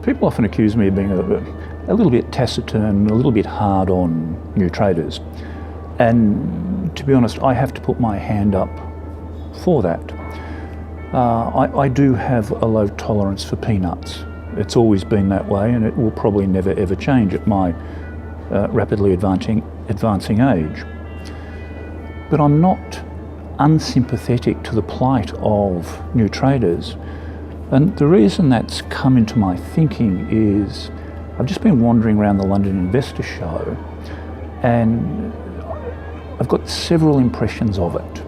people often accuse me of being a little bit taciturn, a little bit hard on new traders. And to be honest, I have to put my hand up for that. I do have a low tolerance for peanuts. It's always been that way, and it will probably never ever change at my rapidly advancing age. But I'm not unsympathetic to the plight of new traders. And the reason that's come into my thinking is I've just been wandering around the London Investor Show, and I've got several impressions of it.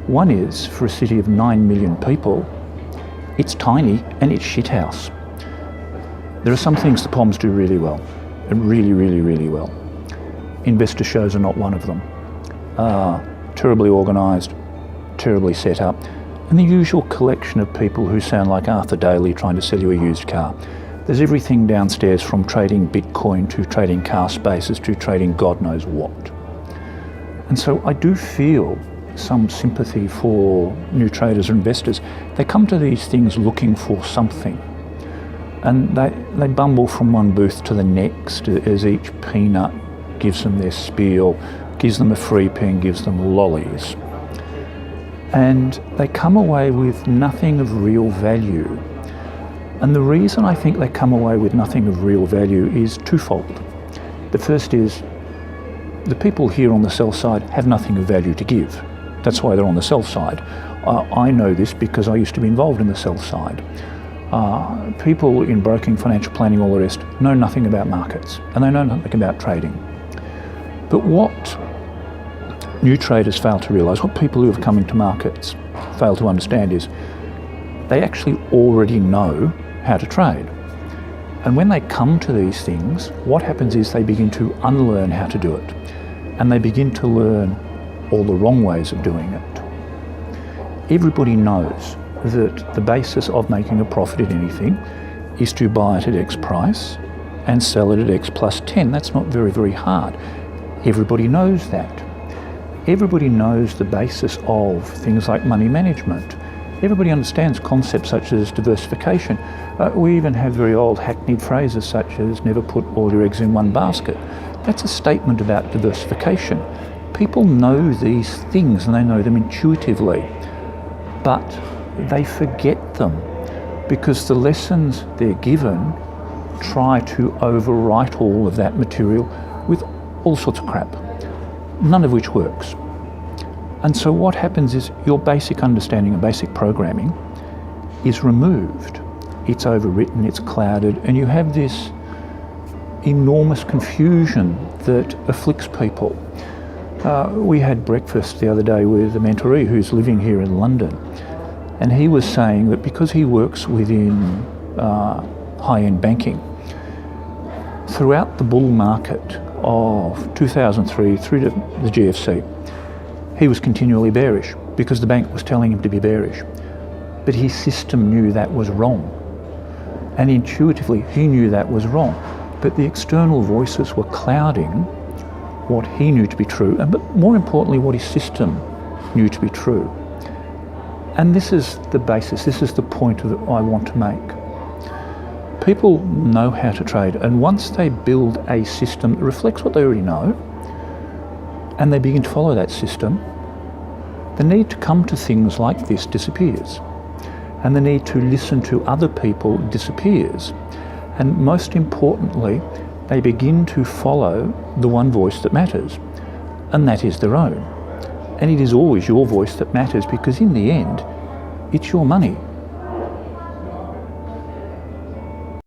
One is, for a city of 9 million people, it's tiny and it's shithouse. There are some things the Poms do really well, and really, really, really well. Investor shows are not one of them. Terribly organised, terribly set up, and the usual collection of people who sound like Arthur Daly trying to sell you a used car. There's everything downstairs, from trading Bitcoin to trading car spaces to trading God knows what. And so I do feel some sympathy for new traders or investors. They come to these things looking for something, and they bumble from one booth to the next as each peanut gives them their spiel, gives them a free pen, gives them lollies. And they come away with nothing of real value. And the reason I think they come away with nothing of real value is twofold. The first is the people here on the sell side have nothing of value to give. That's why they're on the sell side. I know this because I used to be involved in the sell side. People in broking, financial planning, all the rest, know nothing about markets, and they know nothing about trading. But what new traders fail to realise, what people who have come into markets fail to understand, is they actually already know how to trade. And when they come to these things, what happens is they begin to unlearn how to do it, and they begin to learn all the wrong ways of doing it. Everybody knows that the basis of making a profit in anything is to buy it at X price and sell it at X plus 10. That's not very, very hard. Everybody knows that. Everybody knows the basis of things like money management. Everybody understands concepts such as diversification. We even have very old hackneyed phrases such as never put all your eggs in one basket. That's a statement about diversification. People know these things and they know them intuitively, but they forget them because the lessons they're given try to overwrite all of that material with all sorts of crap, none of which works. And so what happens is your basic understanding and basic programming is removed. It's overwritten, it's clouded, and you have this enormous confusion that afflicts people. We had breakfast the other day with a mentoree who's living here in London, and he was saying that because he works within high-end banking, throughout the bull market of 2003 through to the GFC, he was continually bearish because the bank was telling him to be bearish. But his system knew that was wrong. And intuitively, he knew that was wrong. But the external voices were clouding what he knew to be true, but more importantly, what his system knew to be true. And this is the basis, this is the point that I want to make. People know how to trade, and once they build a system that reflects what they already know, and they begin to follow that system, the need to come to things like this disappears. And the need to listen to other people disappears. And most importantly, they begin to follow the one voice that matters, and that is their own. And it is always your voice that matters, because in the end, it's your money.